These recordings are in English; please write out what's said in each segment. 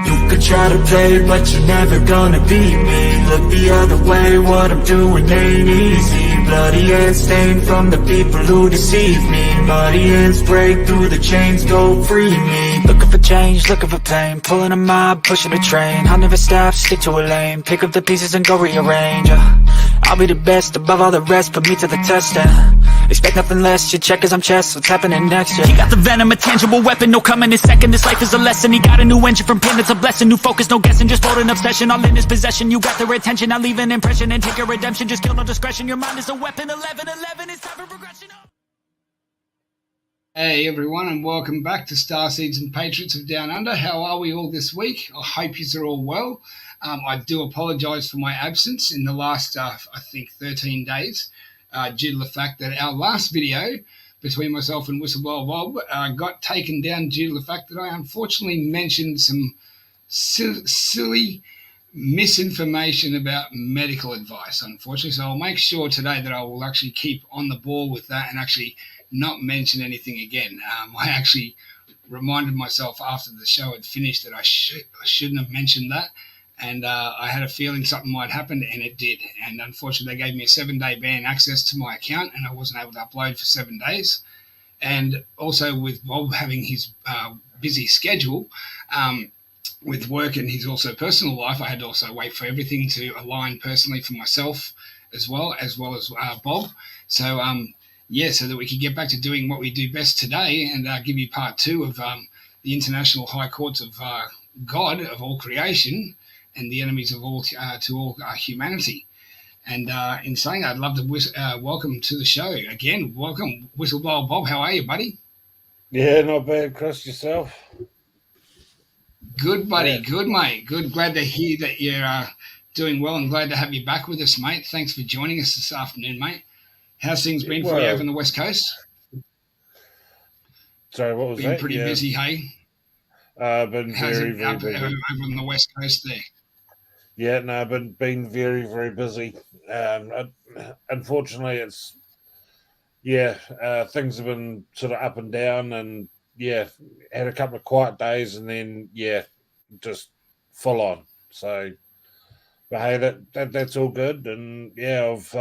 You could try to play, but you're never gonna beat me. Look the other way, what I'm doing ain't easy. Bloody hands stained from the people who deceive me. Muddy hands break through the chains, go free me. Looking for change, looking for pain, pulling a mob, pushing a train. I'll never stop, stick to a lane, pick up the pieces and go rearrange. I'll be the best above all the rest, put me to the test and expect nothing less, your check is I'm chess, what's happening next, yeah. He got the venom, a tangible weapon, no coming in second. This life is a lesson, he got a new engine from pain, it's a blessing. New focus, no guessing, just hold an obsession. All in his possession, you got their attention. I'll leave an impression and take your redemption. Just kill no discretion, your mind is a weapon. 11-11, it's time for progression. Hey everyone, and welcome back to Starseeds and Patriots of Down Under. How are we all this week? I hope you're all well. I do apologise for my absence in the last, I think, 13 days, due to the fact that our last video between myself and Whistleblower Bob got taken down due to the fact that I unfortunately mentioned some silly misinformation about medical advice, unfortunately. So I'll make sure today that I will actually keep on the ball with that and actually not mention anything again. I actually reminded myself after the show had finished that I shouldn't have mentioned that. And I had a feeling something might happen, and it did. And unfortunately, they gave me a 7-day ban access to my account, and I wasn't able to upload for 7 days. And also with Bob having his busy schedule with work and his also personal life, I had to also wait for everything to align personally for myself as well as Bob. So, so that we could get back to doing what we do best today and give you part 2 of the International High Courts of God, of all creation, and the enemies of all humanity. And in saying that, I'd love to welcome to the show again. Welcome, Whistleblower Bob. How are you, buddy? Yeah, not bad, Chris. Yourself? Good, buddy. Yeah. Good, mate. Good. Glad to hear that you're doing well, and glad to have you back with us, mate. Thanks for joining us this afternoon, mate. How's things been for you over on the West Coast? Sorry, what was that? Been pretty busy, hey? Been How's very, it very up busy. over on the West Coast there? Yeah, no, been very, very busy. Unfortunately, it's things have been sort of up and down, and had a couple of quiet days, and then just full on. So, but hey, that's all good, and I've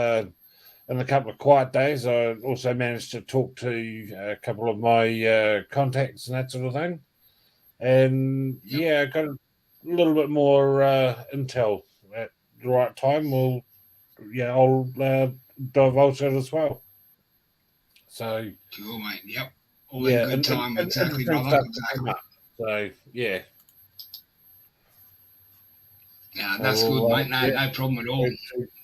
in a couple of quiet days, I also managed to talk to a couple of my contacts and that sort of thing, and I got a little bit more intel at the right time. I'll divulge it as well. So cool, mate. Yep, all in good time. Exactly, brother. Exactly. So yeah, that's good, mate. No problem at all.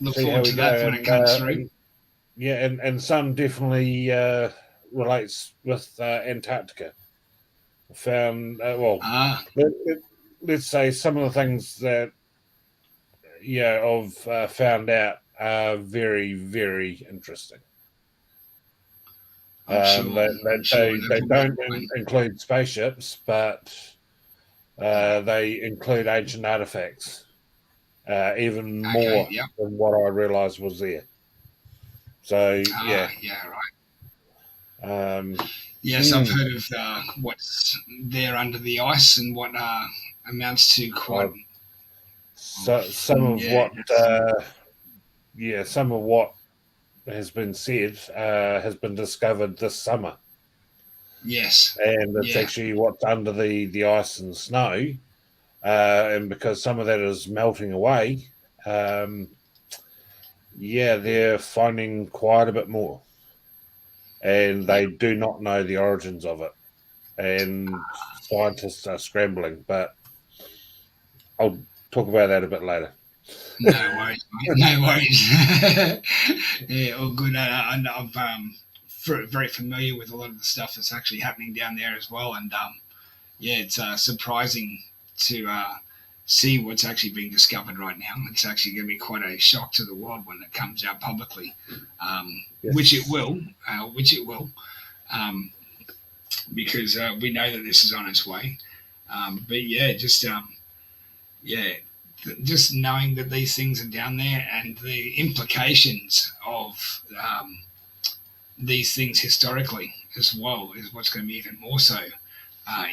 Look forward to that when it comes through. And some definitely relates with Antarctica. I found let's say some of the things that I've found out are very, very interesting. They don't include spaceships, but they include ancient artifacts, even more than what I realised was there. So right. Yes, I've heard of what's there under the ice and what amounts to quite. Some of what has been said has been discovered this summer. Yes, and it's actually what's under the ice and snow, and because some of that is melting away, they're finding quite a bit more. And they do not know the origins of it. And scientists are scrambling, but I'll talk about that a bit later. No worries, mate. No worries. All good. I'm very familiar with a lot of the stuff that's actually happening down there as well. And it's surprising to see what's actually being discovered right now. It's actually going to be quite a shock to the world when it comes out publicly, which it will, because we know that this is on its way. Just knowing that these things are down there and the implications of these things historically as well is what's going to be even more so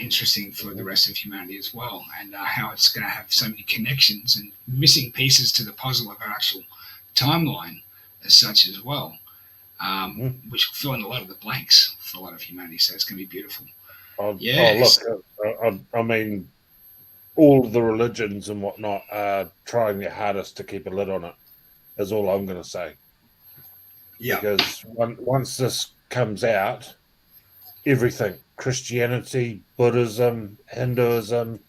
interesting for the rest of humanity as well, and how it's going to have so many connections and missing pieces to the puzzle of our actual timeline as such as well, which will fill in a lot of the blanks for a lot of humanity. So it's going to be beautiful. Look, I mean, all of the religions and whatnot are trying their hardest to keep a lid on it, is all I'm going to say. Yeah. Because once this comes out, everything, Christianity, Buddhism, Hinduism,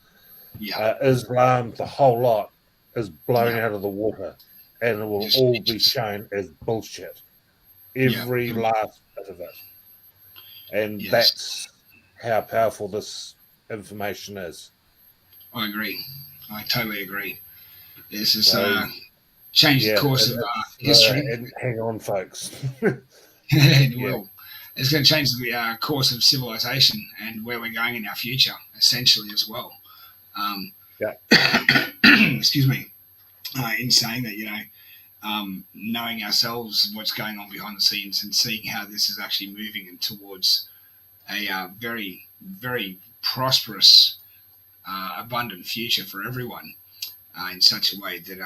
Islam, the whole lot is blown out of the water, and it will all be shown as bullshit. Every last bit of it. And that's how powerful this information is. I agree. I totally agree. This is changed the course of history. And hang on, folks. It will. It's going to change the course of civilization and where we're going in our future, essentially, as well. Excuse me. In saying that, knowing ourselves, what's going on behind the scenes, and seeing how this is actually moving towards a very, very prosperous, abundant future for everyone, in such a way that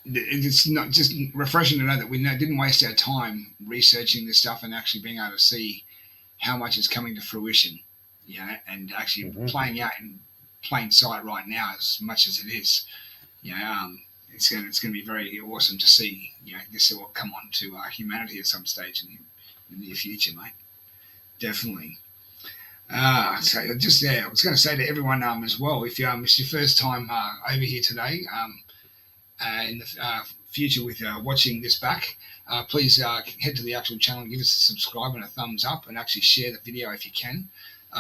it's not just refreshing to know that we didn't waste our time researching this stuff and actually being able to see how much is coming to fruition, and actually playing out in plain sight right now as much as it is. It's going to be very awesome to see. This will come on to humanity at some stage in the near future, mate. Definitely. So I was going to say to everyone as well, if it's your first time over here today, in the future with watching this back, please head to the actual channel and give us a subscribe and a thumbs up, and actually share the video if you can.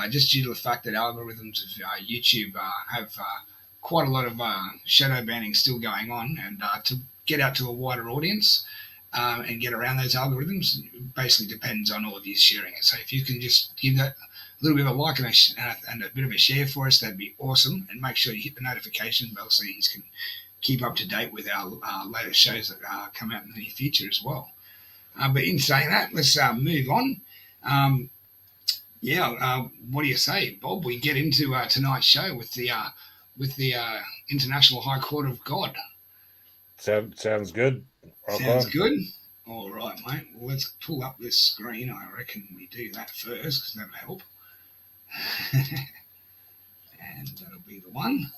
Just due to the fact that algorithms of YouTube have quite a lot of shadow banning still going on, and to get out to a wider audience and get around those algorithms basically depends on all of you sharing it. So if you can just give that a little bit of a like and a bit of a share for us, that'd be awesome. And make sure you hit the notification bell so you can keep up to date with our latest shows that come out in the near future as well. But in saying that, let's move on. What do you say, Bob? We get into tonight's show with the International High Court of God. Sounds good. Sounds good. All right, mate. Well, let's pull up this screen. I reckon we do that first because that'll help. And that'll be the one.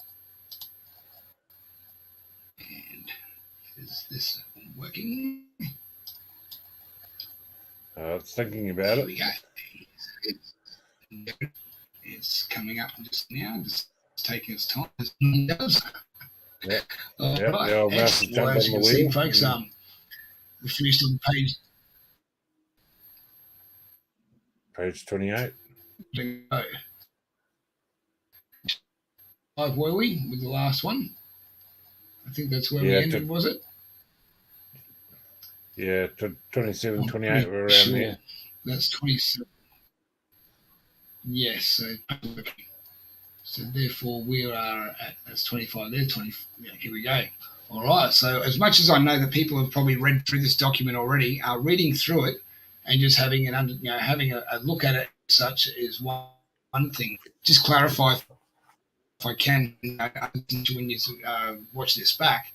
And is this working? It's thinking about it. Here we go. It's coming up just now. Just taking its time as it does. Yeah. All right. Well, as you can see, folks, we finished on page 28. Like, were we with the last one? I think that's where we ended, was it? Yeah, 27, 28, we're around there. That's 27. Yes, so therefore we are at, that's 25 there, 20, here we go. All right, so as much as I know that people have probably read through this document already, reading through it and just having having a look at it such is one thing. Just clarify, if I can, when you watch this back,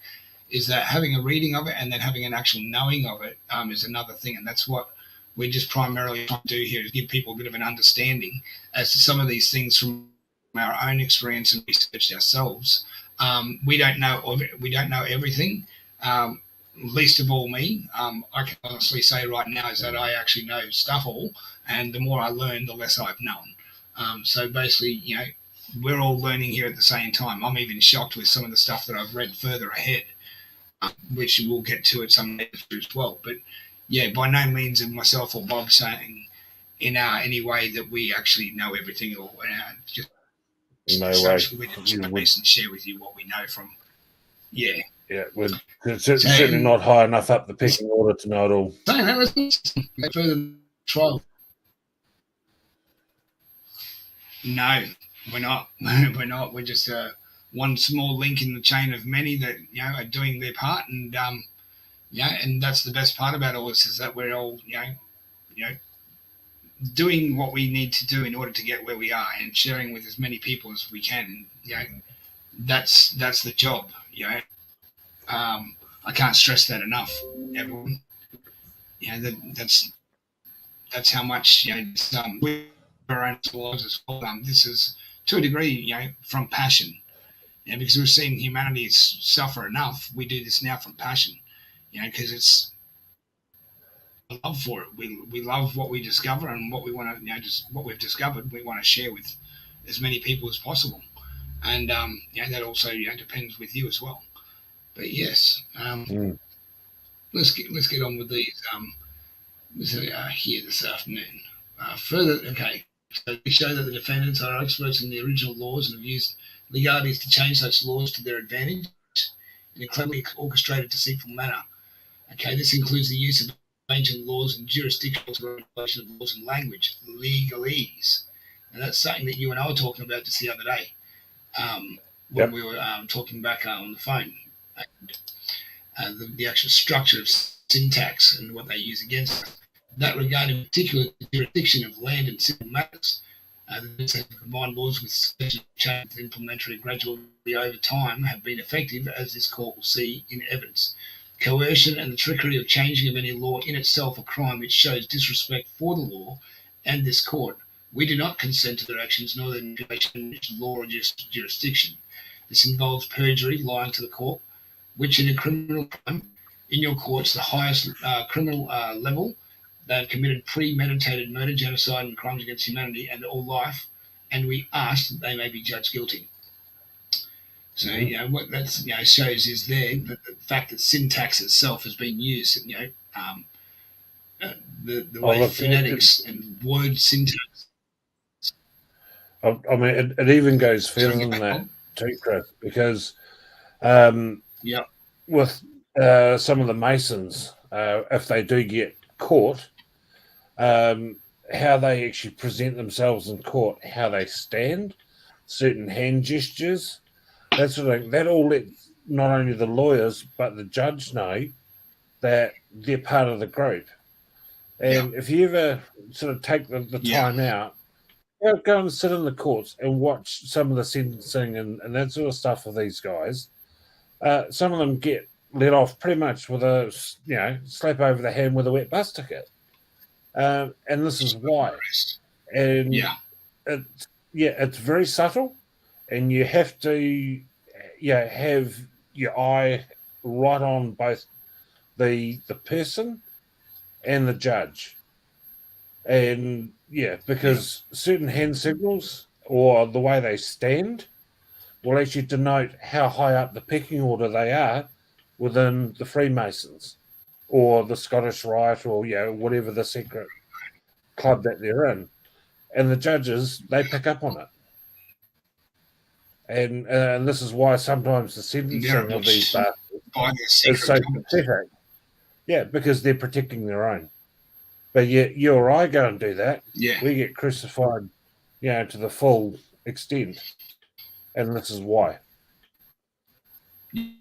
is that having a reading of it and then having an actual knowing of it is another thing, and that's what we're just primarily trying to do here, is give people a bit of an understanding as to some of these things from our own experience and research ourselves. We don't know everything. Least of all me. I can honestly say right now is that I actually know stuff all, and the more I learn, the less I've known. So basically, we're all learning here at the same time. I'm even shocked with some of the stuff that I've read further ahead, which we'll get to at some later as well. But yeah, by no means of myself or Bob saying in any way that we actually know everything, or just no way. We just share with you what we know from. Yeah, we're certainly not high enough up the pecking order to know it all. Saying that, let's further trial. No, we're not. We're not. We're just one small link in the chain of many that are doing their part, and and that's the best part about all this, is that we're all doing what we need to do in order to get where we are, and sharing with as many people as we can. That's the job. I can't stress that enough. Everyone, that's how much we're our own lives as well. This is to a degree, from passion. Because we've seen humanity suffer enough. We do this now from passion. Because it's a love for it. We love what we discover, and what we want to, just what we've discovered, we want to share with as many people as possible. And that also depends with you as well. But yes, let's get on with these. Here this afternoon. Further, okay. So we show that the defendants are experts in the original laws and have used legalities to change such laws to their advantage in a cleverly orchestrated, deceitful manner. Okay, this includes the use of ancient laws and jurisdictional regulation of laws and language, legalese. And that's something that you and I were talking about just the other day when we were talking back on the phone. The actual structure of syntax and what they use against us. That regard in particular the jurisdiction of land and civil matters. The combined laws with special change implementary gradually over time have been effective, as this court will see in evidence. Coercion and the trickery of changing of any law in itself a crime which shows disrespect for the law and this court. We do not consent to their actions nor their manipulation of law or jurisdiction. This involves perjury, lying to the court, which in a criminal crime, in your courts, the highest criminal level, they have committed premeditated murder, genocide, and crimes against humanity and all life, and we ask that they may be judged guilty. So, what that shows is the fact that syntax itself has been used, the way phonetics and word syntax. I mean, it even goes further than that too, Chris, because with some of the Masons, if they do get caught, how they actually present themselves in court, how they stand, certain hand gestures, that sort of thing, that all lets not only the lawyers but the judge know that they're part of the group. And if you ever sort of take the time out, go and sit in the courts and watch some of the sentencing and that sort of stuff of these guys. Some of them get let off pretty much with a slap over the hand with a wet bus ticket. And this is why. And it's very subtle, and you have to have your eye right on both the person and the judge. And because certain hand signals or the way they stand will actually denote how high up the pecking order they are within the Freemasons or the Scottish Rite or whatever the secret club that they're in. And the judges, they pick up on it. And this is why sometimes the sentencing of these bastards is so pathetic. Yeah, because they're protecting their own. But yet you or I go and do that. Yeah. We get crucified, to the full extent. And this is why.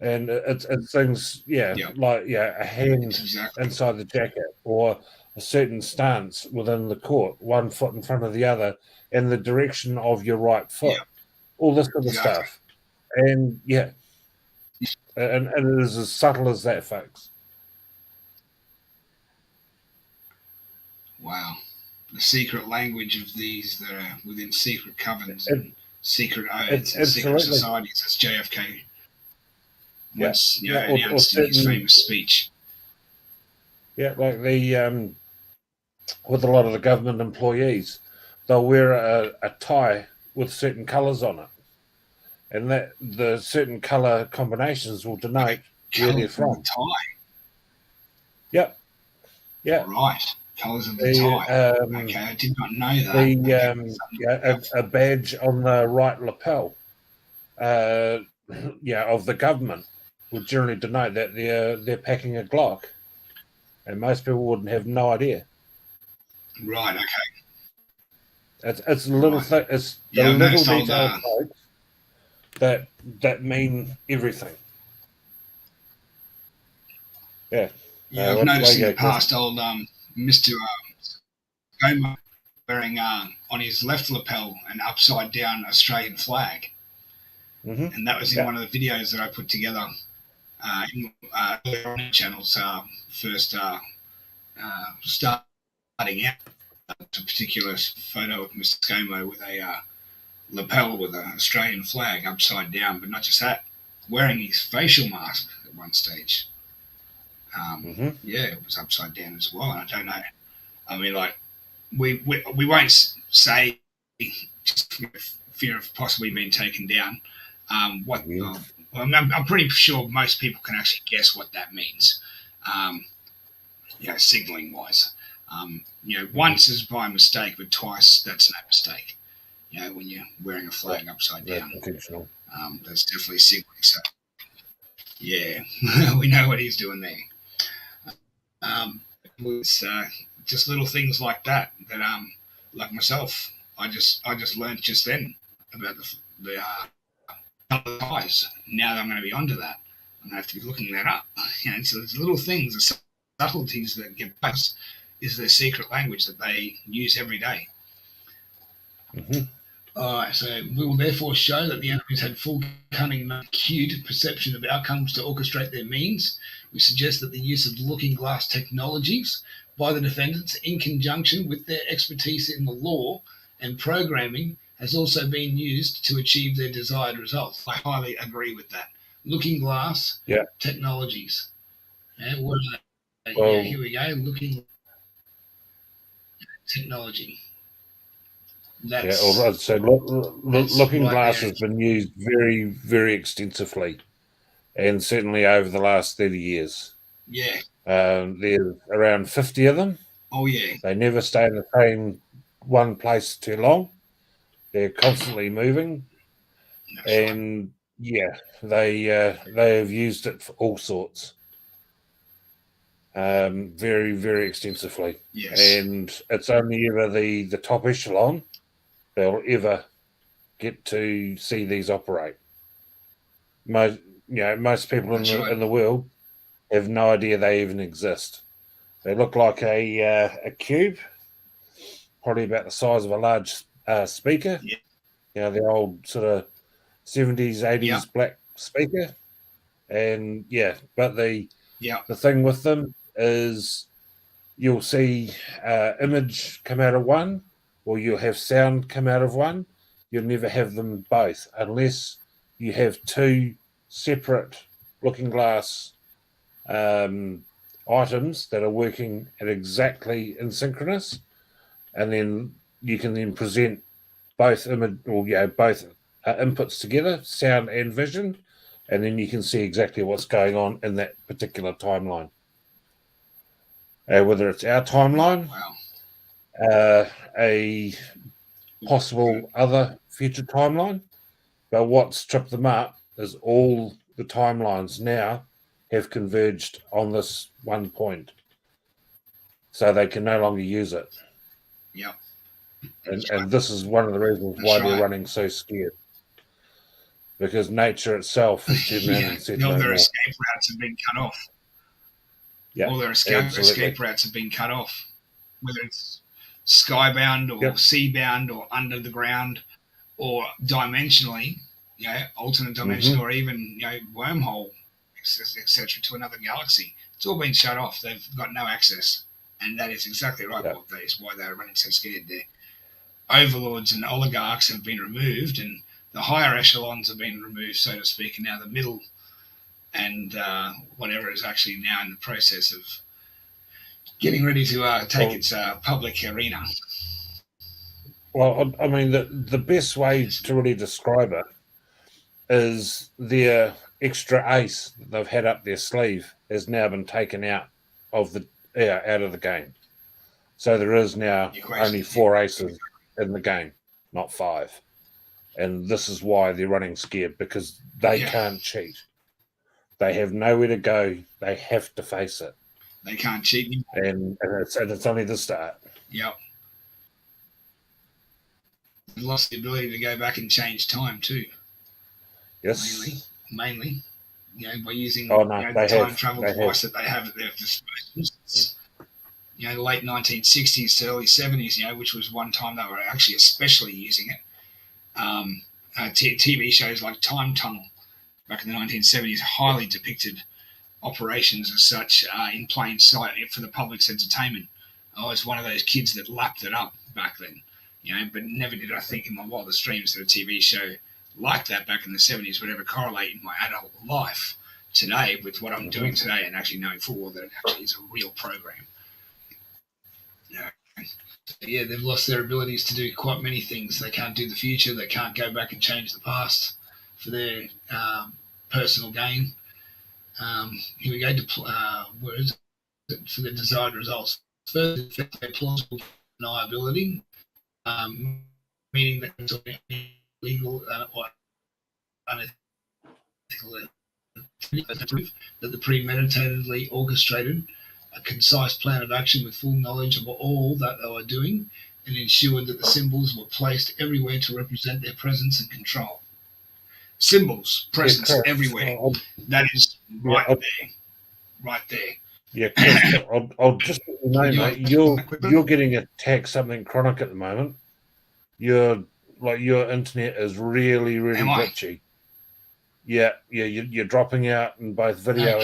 And it's things, like a hand inside the jacket or a certain stance within the court, one foot in front of the other, and the direction of your right foot, all this sort of stuff. And and it is as subtle as that, folks. Wow. The secret language of these that are within secret covens and secret oaths and secret societies, as JFK once announced in his famous speech. Yeah, like the with a lot of the government employees, they'll wear a tie with certain colours on it, and that the certain colour combinations will denote where they're from. Tie. Yep. Yeah. Right. Colours of the tie. Okay, I did not know that. A badge on the right lapel, of the government would generally denote that they're packing a Glock, and most people wouldn't have no idea. Right. Okay. It's a little thing. It's the little details that mean everything. Yeah. Yeah, I've noticed in the past, old Mr. Goma, wearing on his left lapel an upside down Australian flag, and that was in one of the videos that I put together earlier on in the channel's first starting out. A particular photo of Mr. ScoMo with a lapel with an Australian flag upside down, but not just that, wearing his facial mask at one stage. Yeah, it was upside down as well. And I don't know. I mean, like, we won't say, just fear of possibly being taken down. I'm pretty sure most people can actually guess what that means. Signaling wise. Once is by mistake, but twice that's no mistake. When you're wearing a flag upside down, that's definitely signaling. So, yeah, we know what he's doing there. It's just little things like that like myself, I just learned just then about the ties. Now that I'm going to be onto that, I'm going to have to be looking that up. So there's little things, the subtleties that get past is their secret language that they use every day. All right, so we will therefore show that the enemies had full cunning and acute perception of outcomes to orchestrate their means. We suggest that the use of looking glass technologies by the defendants in conjunction with their expertise in the law and programming has also been used to achieve their desired results. I highly agree with that. Looking glass technologies. What are they? Well, here we go. Looking technology. So looking glass has been used very, very extensively, and certainly over the last 30 years. Yeah. There's around 50 of them. Oh, yeah. They never stay in the same one place too long. They're constantly moving. That's and they have used it for all sorts. Very, very extensively. Yes. And it's only ever the top echelon they'll ever get to see these operate. Most people in the world have no idea they even exist. They look like a cube, probably about the size of a large speaker. Yeah. The old sort of 70s, 80s black speaker. And but the thing with them is you'll see image come out of one, or you'll have sound come out of one. You'll never have them both unless you have two separate looking glass items that are working at exactly in synchronous, and then you can then present both image or both inputs together, sound and vision, and then you can see exactly what's going on in that particular timeline. Whether it's our timeline, a possible other future timeline, but what's tripped them up is all the timelines now have converged on this one point, so they can no longer use it. Yeah. And this is one of the reasons why they're running so scared, because nature itself has turned around and said all their escape routes have been cut off. All their escape routes have been cut off, whether it's skybound or seabound or under the ground or dimensionally, alternate dimension, or even wormhole, etc., to another galaxy. It's all been shut off. They've got no access, and that is exactly right. That is why they're running so scared. Their overlords and oligarchs have been removed, and the higher echelons have been removed, so to speak, and now the middle and whatever is actually now in the process of getting ready to take its public arena. Well, I mean, the best way to really describe it is their extra ace that they've had up their sleeve has now been taken out of the game. So there is now only 4 aces in the game, not 5. And this is why they're running scared, because they can't cheat. They have nowhere to go. They have to face it. They can't cheat. And it's only the start. Yep. They've lost the ability to go back and change time too. Yes. Mainly. By using the time travel device that they have at their disposal. the late 1960s to early 70s, which was one time they were actually especially using it. TV shows like Time Tunnel back in the 1970s highly depicted operations as such in plain sight for the public's entertainment. I was one of those kids that lapped it up back then, but never did I think in my wildest dreams that a TV show like that back in the 70s would ever correlate in my adult life today with what I'm doing today and actually knowing full well that it actually is a real program. Yeah, they've lost their abilities to do quite many things. They can't do the future. They can't go back and change the past for their personal gain. Here we go. Words for the desired results. Further, their plausible deniability, meaning that it's illegal or unethical. That the premeditatedly orchestrated a concise plan of action with full knowledge of all that they were doing and ensured that the symbols were placed everywhere to represent their presence and control. Symbols, presence everywhere. That is right there. Right there. Yeah, Chris, I'll just let you know, mate, you're getting attacked something chronic at the moment. Your internet is really glitchy. Yeah, you're dropping out in both video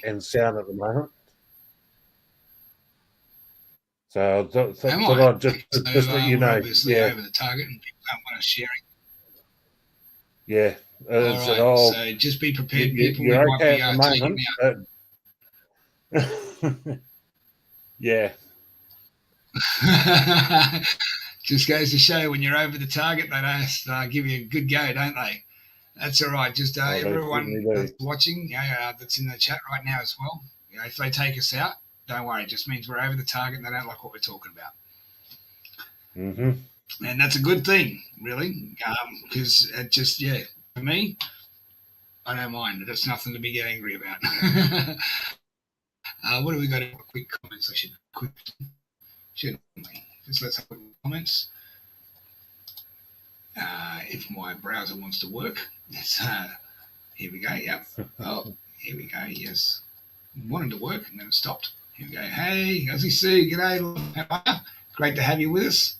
and sound at the moment. So I'll just let you know. Obviously over the target and people don't want us sharing. Yeah. All right, so just be prepared, people. You're okay at the moment. Yeah. Just goes to show when you're over the target, they don't give you a good go, don't they? That's all right. Just everyone that's watching, that's in the chat right now as well. If they take us out, don't worry. It just means we're over the target and they don't like what we're talking about. Mm-hmm. And that's a good thing, really, because it just, for me, I don't mind. There's nothing to be get angry about. What do we got? Quick comments. Shouldn't we? Just let's have quick comments. If my browser wants to work, here we go. Yep. Oh, here we go. Yes, wanted to work and then it stopped. Here we go. Hey, Aussie Sue, g'day. How are you? Great to have you with us.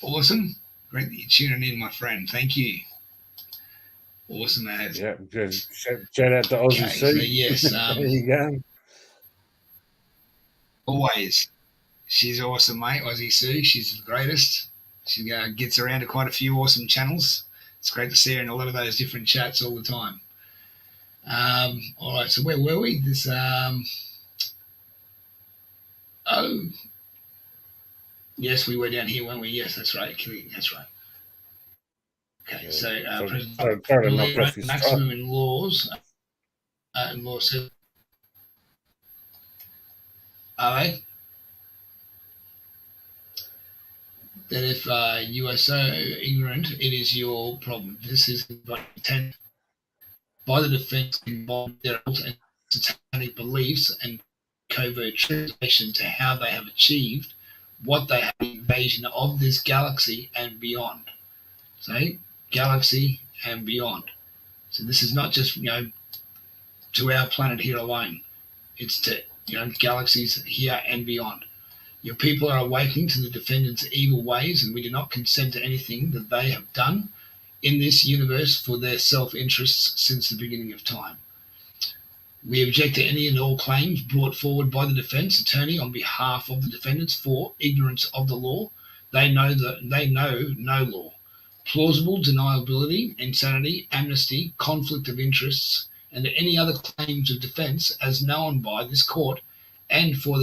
Awesome. Great that you're tuning in, my friend. Thank you. Awesome as. Yeah, shout out to Aussie Sue. So yes, there you go. Always. She's awesome, mate. Aussie Sue. She's the greatest. She gets around to quite a few awesome channels. It's great to see her in a lot of those different chats all the time. All right, so where were we? This. Oh. Yes, we were down here, weren't we? Yes, that's right. That's right. Okay, so maximum in laws. In law says, are they? That if you are so ignorant, it is your problem. This is intended by the defence involved their and satanic beliefs and covert translation to how they have achieved what they have invasion of this galaxy and beyond. So, galaxy and beyond. So this is not just to our planet here alone. It's to galaxies here and beyond. Your people are awakening to the defendants' evil ways, and we do not consent to anything that they have done in this universe for their self-interests since the beginning of time. We object to any and all claims brought forward by the defense attorney on behalf of the defendants for ignorance of the law. They know no law. Plausible deniability, insanity, amnesty, conflict of interests, and any other claims of defense as known by this court, and for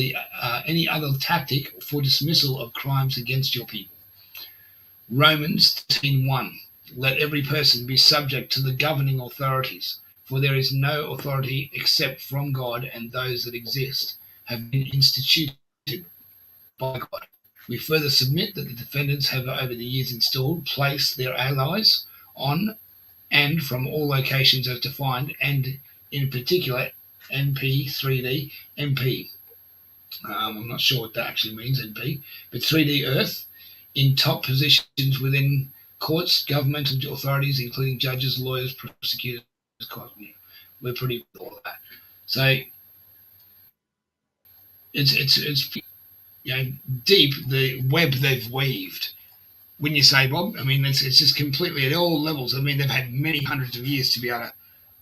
any other tactic for dismissal of crimes against your people. Romans 13:1. Let every person be subject to the governing authorities, for there is no authority except from God, and those that exist have been instituted by God. We further submit that the defendants have over the years installed, placed their allies on and from all locations as defined, and in particular NP, 3D, MP. I'm not sure what that actually means, NP, but 3D Earth, in top positions within courts, governmental authorities, including judges, lawyers, prosecutors. We're pretty with all of that. So it's deep the web they've weaved. When you say, Bob, I mean, it's just completely at all levels. I mean, they've had many hundreds of years to be able to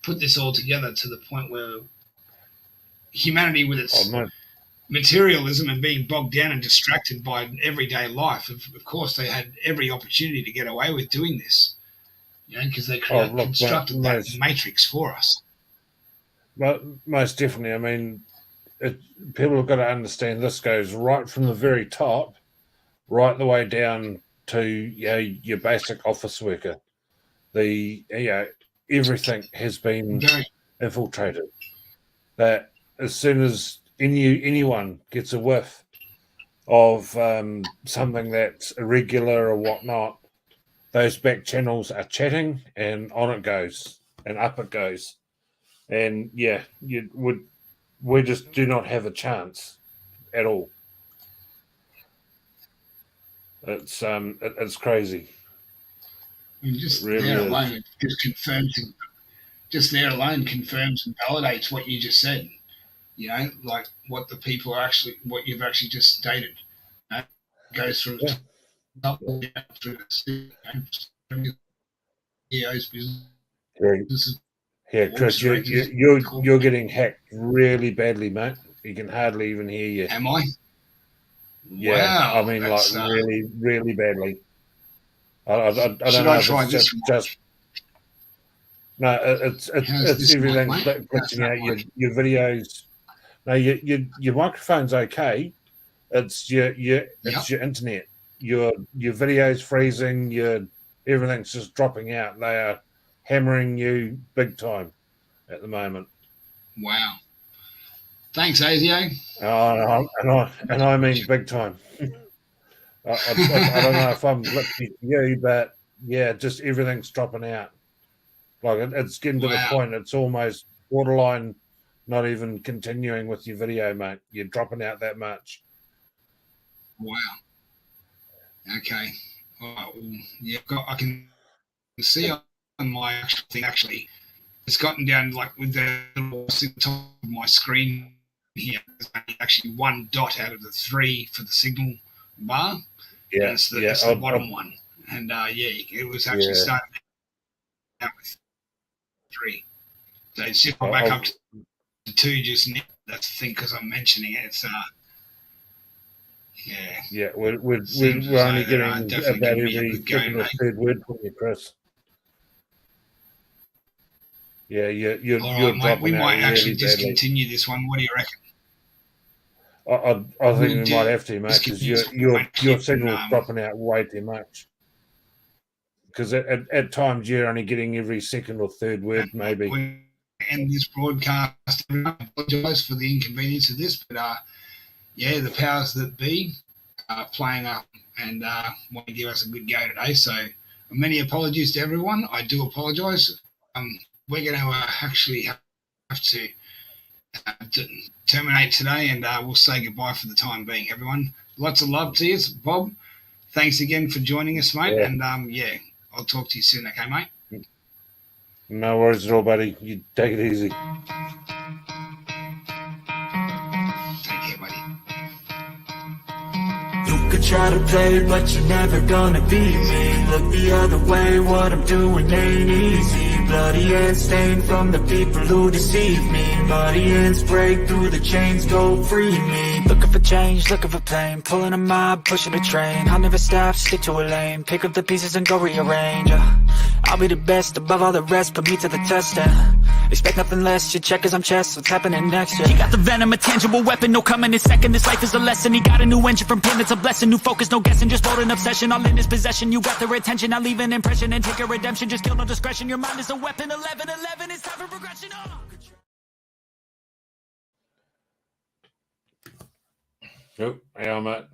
put this all together to the point where humanity, with its materialism and being bogged down and distracted by everyday life, of course, they had every opportunity to get away with doing this, because they constructed that matrix for us. But most definitely, I mean, people have got to understand this goes right from the very top, right the way down to your basic office worker. Everything has been infiltrated. That as soon as anyone gets a whiff of something that's irregular or whatnot, those back channels are chatting, and on it goes, and up it goes, and we just do not have a chance at all. It's crazy. I mean, just really there alone, it just confirms. Just there alone confirms and validates what you just said. Like what the people are actually, what you've actually just stated. It goes through through CEO's business. Yeah, Chris, you're getting hacked really badly, mate. You can hardly even hear you. Am I? Yeah, wow, I mean, like really, really badly. I don't know if it's just no, it's everything glitching out. Your videos. No, your microphone's okay. It's your internet. Your videos freezing. Everything's just dropping out. They are hammering you big time at the moment. Wow. Thanks, ASIO. And I mean big time. I don't know if I'm glitchy to you, but yeah, just everything's dropping out. Like it's getting to the point. It's almost borderline. Not even continuing with your video, mate. You're dropping out that much. Wow. Okay. All right. Well, yeah, I can see on my actual thing. Actually, it's gotten down like with the little top of my screen here. There's actually one dot out of the three for the signal bar. Yeah, it's the bottom one. And it was actually starting out with 3. So it's just back up to 2 just now. That's the thing, because I'm mentioning it. It's we're only getting about every second or third word from you, Chris. Yeah, you're right, dropping we might out actually really discontinue this one. What do you reckon? I think we might have to, mate, because your signal's dropping out way too much. Because at times you're only getting every second or third word, maybe. End this broadcast. I apologise for the inconvenience of this, but the powers that be are playing up and want to give us a good go today. So many apologies to everyone. I do apologise. We're going to actually have to terminate today, and we'll say goodbye for the time being, everyone. Lots of love to you, Bob. Thanks again for joining us, mate. Yeah. And I'll talk to you soon, okay, mate? No worries at all, buddy. You take it easy. Take care, buddy. You could try to play, but you're never gonna beat me. Look the other way, what I'm doing ain't easy. Bloody hands stained from the people who deceive me. Muddy hands break through the chains, go free me. Looking for change, looking for pain. Pulling a mob, pushing a train. I'll never stop, stick to a lane. Pick up the pieces and go rearrange. I'll be the best above all the rest, put me to the test. Expect nothing less, your check is I'm chess. What's happening next? He got the venom, a tangible weapon, no coming in second. This life is a lesson. He got a new engine from pain, it's a blessing. New focus, no guessing, just bold an obsession. All in his possession, you got their attention. I'll leave an impression and take a redemption. Just kill no discretion, your mind is a weapon. 11-11, it's time for progression. Oh, hey, mate.